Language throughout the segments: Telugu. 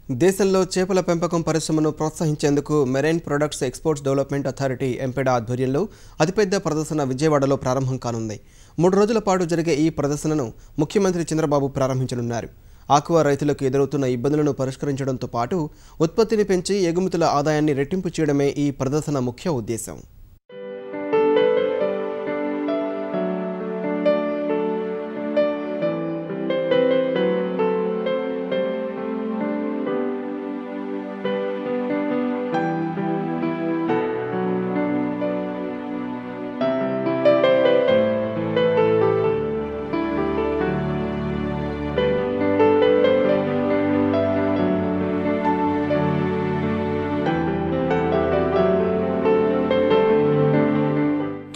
దేశంలో చేపల పెంపకం పరిశ్రమను ప్రోత్సహించేందుకు marine products exports development authority ఎంపెడా ఆధ్వర్యంలో అతిపెద్ద ప్రదర్శన విజయవాడలో ప్రారంభం కానుంది. 3 రోజుల పాటు జరిగే ఈ ప్రదర్శనను ముఖ్యమంత్రి చంద్రబాబు ప్రారంభించనున్నారు. ఆక్వా రైతులకు ఎదురవుతున్న ఇబ్బందులను పరిష్కరించడంతో పాటు ఉత్పత్తిని పెంచి ఎగుమతుల ఆదాయాన్ని రెట్టింపు చేయడమే ఈ ప్రదర్శన ముఖ్య ఉద్దేశం.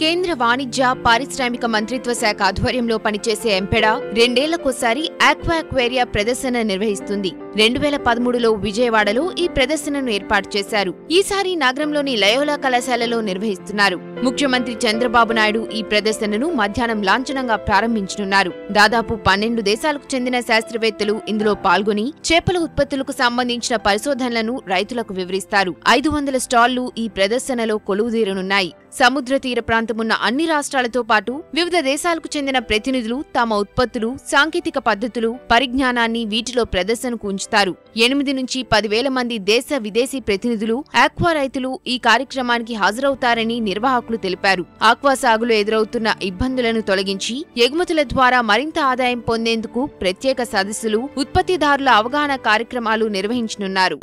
కేంద్ర వాణిజ్య పారిశ్రామిక మంత్రిత్వ శాఖ ఆధ్వర్యంలో పనిచేసే ఎంపెడా 2 ఏళ్లకోసారి ఆక్వా అక్వేరియా ప్రదర్శన నిర్వహిస్తుంది. 2013లో విజయవాడలో ఈ ప్రదర్శనను ఏర్పాటు చేశారు. ఈసారి నగరంలోని లయోలా కళాశాలలో నిర్వహిస్తున్నారు. ముఖ్యమంత్రి చంద్రబాబు నాయుడు ఈ ప్రదర్శనను మధ్యాహ్నం లాంఛనంగా ప్రారంభించనున్నారు. దాదాపు 12 దేశాలకు చెందిన శాస్త్రవేత్తలు ఇందులో పాల్గొని చేపల ఉత్పత్తులకు సంబంధించిన పరిశోధనలను రైతులకు వివరిస్తారు. 500 స్టాళ్లు ఈ ప్రదర్శనలో కొలువుదీరనున్నాయి. సముద్ర తీర ప్రాంతమున్న అన్ని రాష్ట్రాలతో పాటు వివిధ దేశాలకు చెందిన ప్రతినిధులు తమ ఉత్పత్తులు, సాంకేతిక పద్ధతులు, పరిజ్ఞానాన్ని వీటిలో ప్రదర్శనకు ఉంచుతారు. 8 నుంచి 10,000 మంది దేశ విదేశీ ప్రతినిధులు, ఆక్వా రైతులు ఈ కార్యక్రమానికి హాజరవుతారని నిర్వాహకులు తెలిపారు. ఆక్వా సాగులో ఎదురవుతున్న ఇబ్బందులను తొలగించి ఎగుమతుల ద్వారా మరింత ఆదాయం పొందేందుకు ప్రత్యేక సదస్సులు, ఉత్పత్తిదారుల అవగాహన కార్యక్రమాలు నిర్వహించనున్నారు.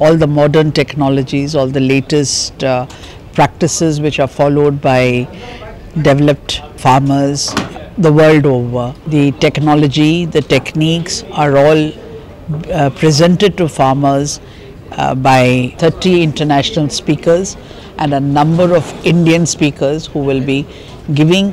All the modern technologies, all the latest practices which are followed by developed farmers the world over. The technology, the techniques are all presented to farmers by 30 international speakers and a number of Indian speakers who will be giving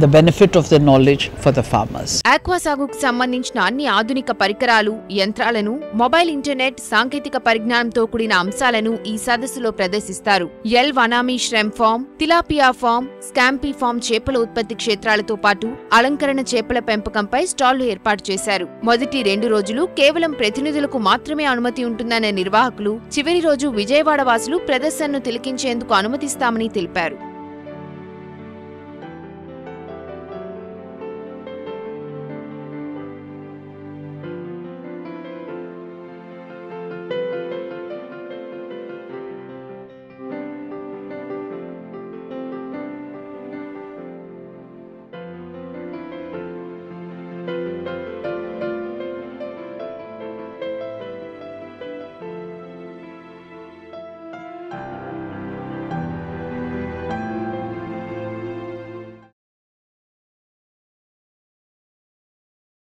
the benefit of the knowledge for the farmers. Aqua సాగుకు సంబంధించిన అన్ని ఆధునిక పరికరాలు, యంత్రాలను, మొబైల్ ఇంటర్నెట్, సాంకేతిక పరిజ్ఞానంతో కూడిన అంశాలను ఈ సదస్సులో ప్రదర్శిస్తారు. L vannamei shrimp farm, tilapia farm, scampi farm చేపల ఉత్పత్తి క్షేత్రాలతో పాటు అలంకరణ చేపల పెంపకంపై స్టాళ్లు ఏర్పాటు చేశారు. మొదటి 2 రోజులు కేవలం ప్రతినిధులకు మాత్రమే అనుమతి ఉంటుందన్న నిర్వాహకులు చివరి రోజు విజయవాడ వాసులు ప్రదర్శనను తిలకించేందుకు అనుమతిస్తామని తెలిపారు.